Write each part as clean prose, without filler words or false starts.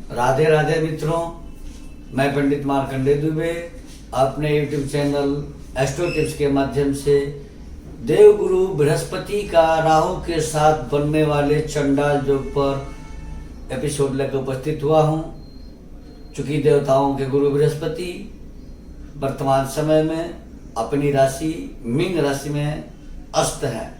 राधे राधे मित्रों, मैं पंडित मार्कंडे दुबे अपने YouTube चैनल एस्ट्रो टिप्स के माध्यम से देवगुरु बृहस्पति का राहु के साथ बनने वाले चंडाल योग पर एपिसोड लेकर उपस्थित हुआ हूँ। चूंकि देवताओं के गुरु बृहस्पति वर्तमान समय में अपनी राशि मीन राशि में अस्त है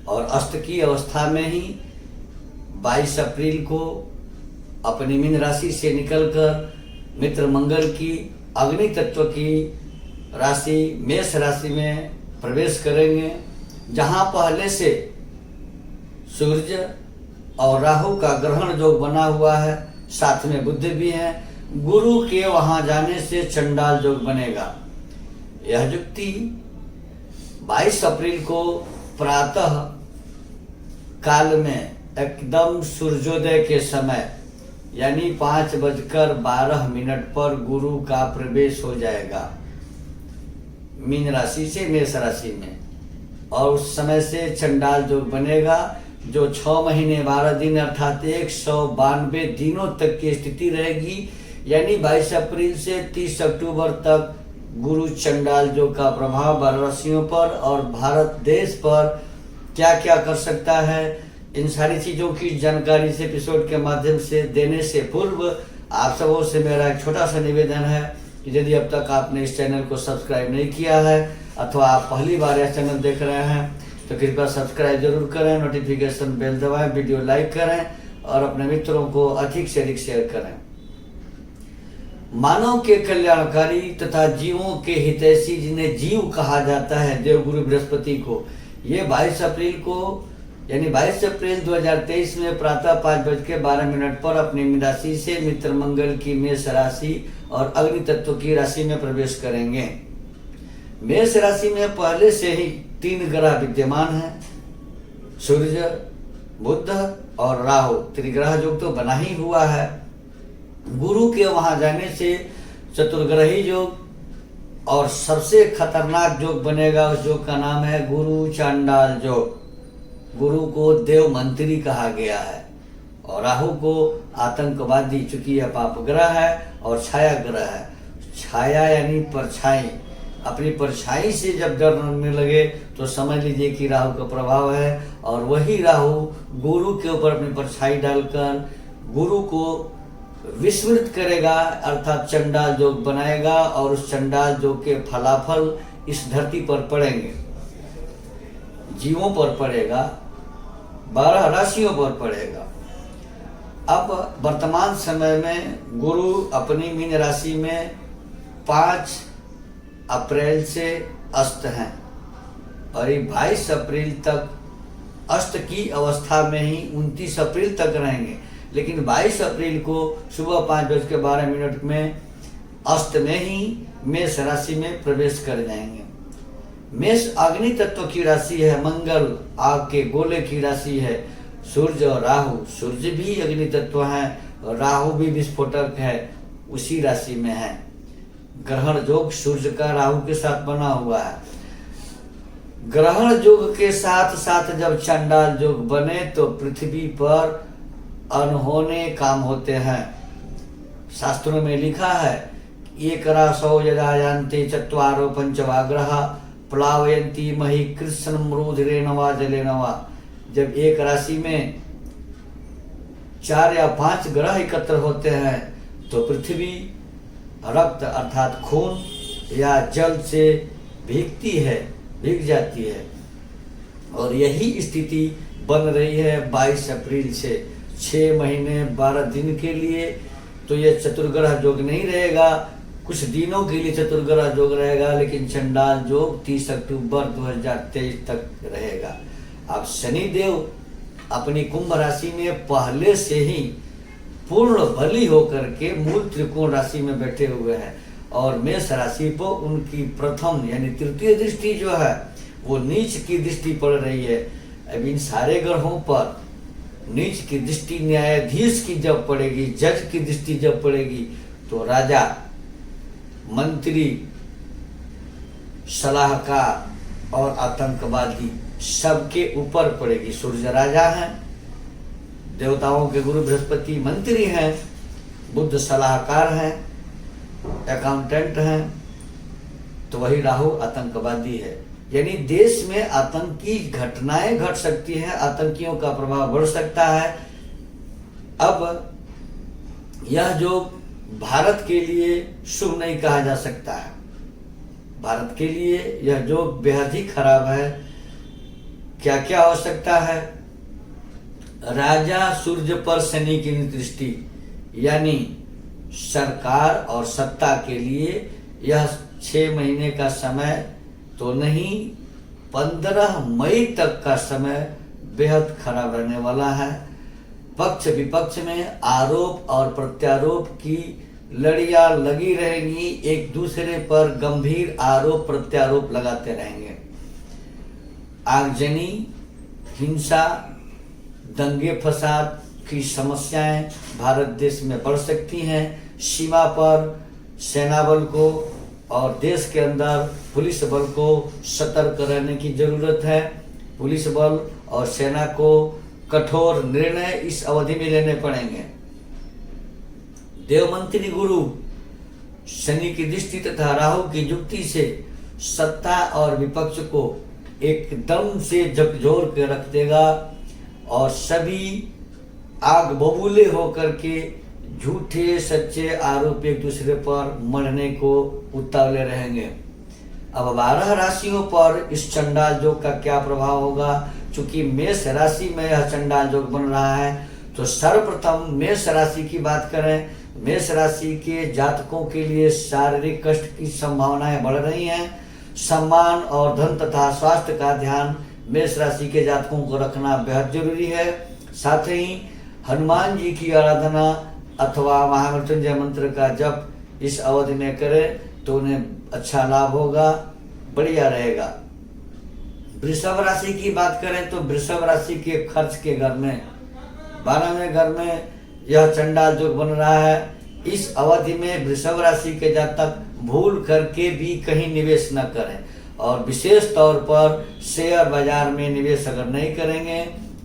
और अस्त की अवस्था में ही 22 अप्रैल को अपनी मीन राशि से निकलकर मित्र मंगल की अग्नि तत्व की राशि मेष राशि में प्रवेश करेंगे, जहां पहले से सूर्य और राहु का ग्रहण योग बना हुआ है, साथ में बुध भी है। गुरु के वहां जाने से चंडाल योग बनेगा। यह युक्ति 22 अप्रैल को प्रातः काल में एकदम सूर्योदय के समय यानी 5:12 पर गुरु का प्रवेश हो जाएगा मीन राशि से मेष राशि में, और उस समय से चंडाल योग बनेगा जो 6 महीने 12 दिन अर्थात 192 दिनों तक की स्थिति रहेगी। यानी 22 अप्रैल से 30 अक्टूबर तक गुरु चंडाल योग का प्रभाव 12 राशियों पर और भारत देश पर क्या क्या कर सकता है, इन सारी चीज़ों की जानकारी इस एपिसोड के माध्यम से देने से पूर्व आप सबों से मेरा एक छोटा सा निवेदन है कि यदि अब तक आपने इस चैनल को सब्सक्राइब नहीं किया है अथवा आप पहली बार यह चैनल देख रहे हैं तो कृपया सब्सक्राइब जरूर करें, नोटिफिकेशन बेल दबाएं, वीडियो लाइक करें और अपने मित्रों को अधिक से अधिक शेयर करें। मानव के कल्याणकारी तथा जीवों के हितैषी जिन्हें जीव कहा जाता है देवगुरु बृहस्पति को, ये 22 अप्रैल को यानी 22 अप्रैल 2023 में प्रातः 5:12 पर अपनी मीन राशि से मित्र मंगल की मेष राशि और अग्नि तत्व की राशि में प्रवेश करेंगे। मेष राशि में पहले से ही 3 ग्रह विद्यमान हैं, सूर्य, बुध और राहु। त्रिग्रह योग तो बना ही हुआ है। गुरु के वहां जाने से चतुर्ग्रही योग और सबसे खतरनाक योग बनेगा। उस योग का नाम है गुरु चांडाल योग। गुरु को देव मंत्री कहा गया है और राहु को आतंकवादी, चूंकि यह पाप ग्रह है और छाया ग्रह है। छाया यानी परछाई, अपनी परछाई से जब डरने लगे तो समझ लीजिए कि राहु का प्रभाव है और वही राहु गुरु के ऊपर अपनी परछाई डालकर गुरु को विस्मृत करेगा अर्थात चंडाल योग बनाएगा और उस चंडाल योग के फलाफल इस धरती पर पड़ेंगे, जीवों पर पड़ेगा, 12 राशियों पर पड़ेगा। अब वर्तमान समय में गुरु अपनी मीन राशि में 5 अप्रैल से अस्त हैं और ये 22 अप्रैल तक अस्त की अवस्था में ही 29 अप्रैल तक रहेंगे, लेकिन 22 अप्रैल को सुबह 5:12 में अस्त में ही मेष राशि में प्रवेश कर जाएंगे। मेष अग्नि तत्व की राशि है, मंगल आग के गोले की राशि है। सूर्य और राहु, सूर्य भी अग्नि तत्व है और राहु भी विस्फोटक है, उसी राशि में है। ग्रहण योग सूर्य का राहु के साथ बना हुआ है। ग्रहण योग के साथ साथ जब चंडाल योग बने तो पृथ्वी पर अनहोने काम होते हैं। शास्त्रों में लिखा है एक रासौ यदा यान्ते चत्वारो पंचवाग्रह प्लावयंती मही कृष्ण मृधिरेणवा जलेनवा। जब एक राशि में 4 या 5 ग्रह एकत्र होते हैं तो पृथ्वी रक्त अर्थात खून या जल से भीग जाती है और यही स्थिति बन रही है 22 अप्रैल से 6 महीने 12 दिन के लिए। तो यह चतुर्ग्रह योग नहीं रहेगा, कुछ दिनों के लिए चतुर्ग्रह योग रहेगा, लेकिन चंडाल योग 30 अक्टूबर 2023 तक रहेगा। अब शनि देव अपनी कुंभ राशि में पहले से ही पूर्ण बली होकर के मूल त्रिकोण राशि में बैठे हुए हैं और मेष राशि पर उनकी प्रथम यानी तृतीय दृष्टि जो है वो नीच की दृष्टि पड़ रही है। अब इन सारे ग्रहों पर नीच की दृष्टि न्यायाधीश की जब पड़ेगी, जज की दृष्टि जब पड़ेगी तो राजा, मंत्री, सलाहकार और आतंकवादी सबके ऊपर पड़ेगी। सूर्य राजा हैं, देवताओं के गुरु बृहस्पति मंत्री हैं, बुद्ध सलाहकार हैं, अकाउंटेंट हैं, तो वही राहु आतंकवादी है। यानी देश में आतंकी घटनाएं घट सकती हैं, आतंकियों का प्रभाव बढ़ सकता है। अब यह जो भारत के लिए शुभ नहीं कहा जा सकता है, भारत के लिए यह जो बेहद ही खराब है। क्या क्या हो सकता है? राजा सूर्य पर शनि की दृष्टि, यानी सरकार और सत्ता के लिए यह 6 महीने का समय तो नहीं, 15 मई तक का समय बेहद खराब रहने वाला है। पक्ष विपक्ष में आरोप और प्रत्यारोप की लड़ियां लगी रहेंगी, एक दूसरे पर गंभीर आरोप प्रत्यारोप लगाते रहेंगे। आगजनी, हिंसा, दंगे फसाद की समस्याएं भारत देश में बढ़ सकती हैं। सीमा पर सेना बल को और देश के अंदर पुलिस बल को सतर्क रहने की जरूरत है। पुलिस बल और सेना को कठोर निर्णय इस अवधि में लेने पड़ेंगे। देवमंत्री गुरु शनि की दृष्टि तथा राहु की युक्ति से सत्ता और विपक्ष को एकदम से झकझोर के रख देगा और सभी आग बबूले होकर के झूठे सच्चे आरोप एक दूसरे पर मरने को उतावले रहेंगे। अब 12 राशियों पर इस चंडाल योग का क्या प्रभाव होगा? चूंकि मेष राशि में यह चंडाल योग बन रहा है, तो सर्वप्रथम मेष राशि की बात करें। मेष राशि के जातकों के लिए शारीरिक कष्ट की संभावनाएं बढ़ रही हैं। सम्मान और धन तथा स्वास्थ्य का ध्यान मेष राशि के जातकों को रखना बेहद जरूरी है। साथ ही हनुमान जी की आराधना अथवा महामृत्युंजय मंत्र का जप इस अवधि में करें तो उन्हें अच्छा लाभ होगा, बढ़िया रहेगा। वृषभ राशि की बात करें तो वृषभ राशि के खर्च के घर में 12वें घर में यह चंडाल योग बन रहा है। इस अवधि में वृषभ राशि के जातक भूल करके भी कहीं निवेश न करें और विशेष तौर पर शेयर बाजार में निवेश अगर नहीं करेंगे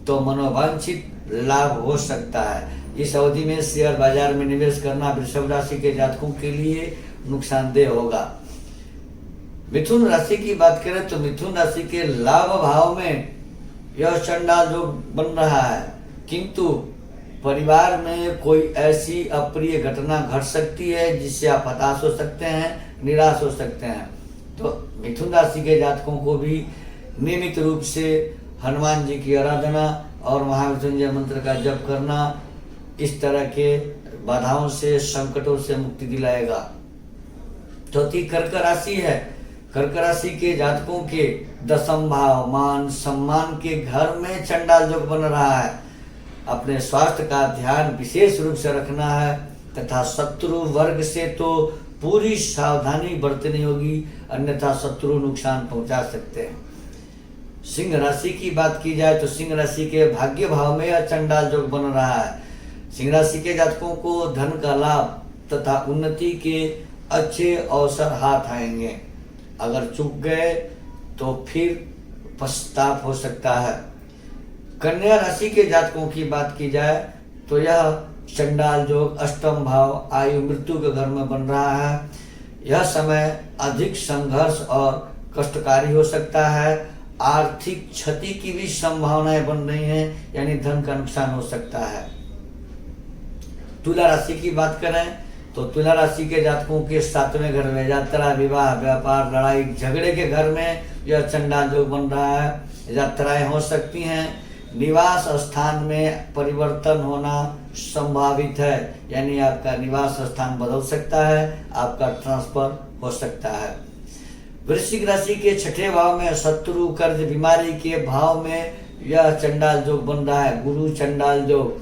तो मनोवांछित लाभ हो सकता है। इस अवधि में शेयर बाजार में निवेश करना वृषभ राशि के जातकों के लिए नुकसानदेह होगा। मिथुन राशि की बात करें तो मिथुन राशि के लाभ भाव में यह चंडाल योग बन रहा है, किंतु परिवार में कोई ऐसी अप्रिय घटना घट सकती है जिससे आप हताश हो सकते हैं, निराश हो सकते हैं। तो मिथुन राशि के जातकों को भी नियमित रूप से हनुमान जी की आराधना और महामृत्युंजय मंत्र का जप करना इस तरह के बाधाओं से, संकटों से मुक्ति दिलाएगा। चौथी कर्क राशि है। कर्क राशि के जातकों के 10म भाव मान सम्मान के घर में चंडाल योग बन रहा है। अपने स्वास्थ्य का ध्यान विशेष रूप से रखना है तथा शत्रु वर्ग से तो पूरी सावधानी बरतनी होगी, अन्यथा शत्रु नुकसान पहुंचा सकते हैं। सिंह राशि की बात की जाए तो सिंह राशि के भाग्य भाव में यह चंडाल योग बन रहा है। सिंह राशि के जातकों को धन का लाभ तथा उन्नति के अच्छे अवसर हाथ आएंगे। अगर चूक गए तो फिर पश्चाताप हो सकता है। कन्या राशि के जातकों की बात की जाए तो यह चंडाल योग 8म भाव आयु मृत्यु के घर में बन रहा है। यह समय अधिक संघर्ष और कष्टकारी हो सकता है। आर्थिक क्षति की भी संभावनाएं बन रही हैं, यानी धन का नुकसान हो सकता है। तुला राशि की बात करें तो तुला राशि के जातकों के 7वें घर में यात्रा, विवाह, व्यापार, लड़ाई झगड़े के घर में यह चंडाल योग बन रहा है। यात्राएं हो सकती हैं। निवास स्थान में परिवर्तन होना संभावित है, यानी आपका निवास स्थान बदल सकता है, आपका ट्रांसफर हो सकता है। वृश्चिक राशि के 6ठे भाव में शत्रु, कर्ज, बीमारी के भाव में यह चंडाल योग बन रहा है, गुरु चंडाल योग।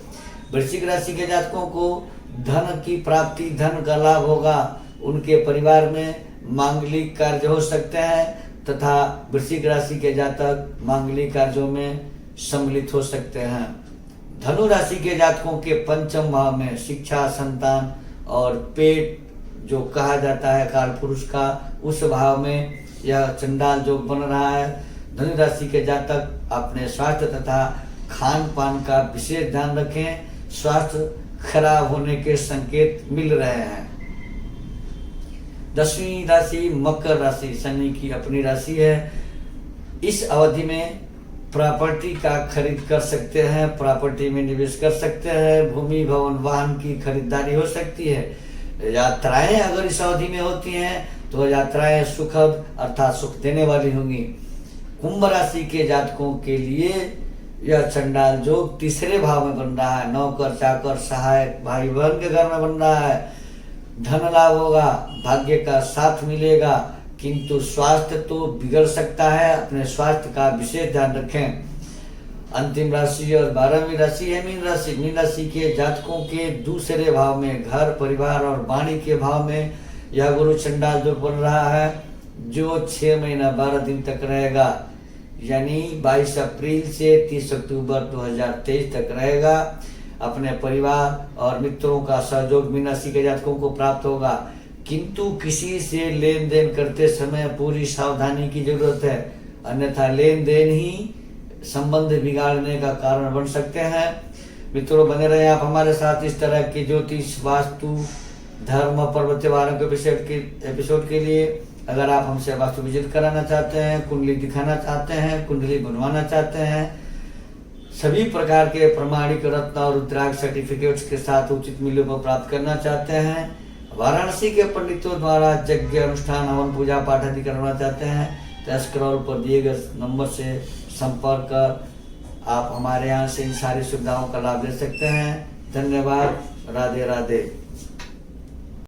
वृश्चिक राशि के जातकों को धन की प्राप्ति, धन का लाभ होगा। उनके परिवार में मांगलिक कार्य हो सकते हैं तथा वृश्चिक राशि के जातक मांगलिक कार्यों में सम्मिलित हो सकते हैं। धनु राशि के जातकों के 5म भाव में शिक्षा, संतान और पेट जो कहा जाता है काल पुरुष का, उस भाव में यह चंडाल योग बन रहा है। धनु राशि के जातक अपने स्वास्थ्य तथा खान पान का विशेष ध्यान रखें। स्वास्थ्य खराब होने के संकेत मिल रहे हैं। 10वीं राशि मकर राशि, शनि की अपनी राशि है। इस अवधि में प्रॉपर्टी का खरीद कर सकते हैं, प्रॉपर्टी में निवेश कर सकते हैं, भूमि भवन वाहन की खरीदारी हो सकती है। यात्राएं अगर इस अवधि में होती हैं तो यात्राएं सुखद अर्थात सुख देने वाली होंगी। कुंभ राशि के जातकों के लिए यह चंडाल जोग तीसरे भाव में बन रहा है। नौकर चाकर सहायक भाई बहन के घर में बन रहा है। धन लाभ होगा, भाग्य का साथ मिलेगा, किंतु स्वास्थ्य तो बिगड़ सकता है। अपने स्वास्थ्य का विशेष ध्यान रखें। अंतिम राशि और 12वीं राशि है मीन राशि। मीन राशि के जातकों के दूसरे भाव में घर परिवार और वाणी के भाव में यह गुरु चंडाल जो बन रहा है, जो 6 महीना 12 दिन तक रहेगा, यानी 22 अप्रैल से 30 अक्टूबर 2023 तक रहेगा। अपने परिवार और मित्रों का सहयोग मीन राशि के जातकों को प्राप्त होगा, किंतु किसी से लेन देन करते समय पूरी सावधानी की जरूरत है, अन्यथा लेन देन ही संबंध बिगाड़ने का कारण बन सकते हैं। मित्रों बने रहे आप हमारे साथ इस तरह के ज्योतिष वास्तु धर्म पर्व त्योहारों के एपिसोड के लिए। अगर आप हमसे वास्तु विजिट कराना चाहते हैं, कुंडली दिखाना चाहते हैं, कुंडली बनवाना चाहते हैं, सभी प्रकार के प्रमाणिक रत्न और रुद्राक्ष सर्टिफिकेट्स के साथ उचित मूल्यों पर प्राप्त करना चाहते हैं, वाराणसी के पंडितों द्वारा यज्ञ अनुष्ठान हवन पूजा पाठ आदि करवाना चाहते हैं, तो स्क्रॉल पर दिए गए नंबर से संपर्क कर आप हमारे यहाँ से इन सारी सुविधाओं का लाभ ले सकते हैं। धन्यवाद। राधे राधे।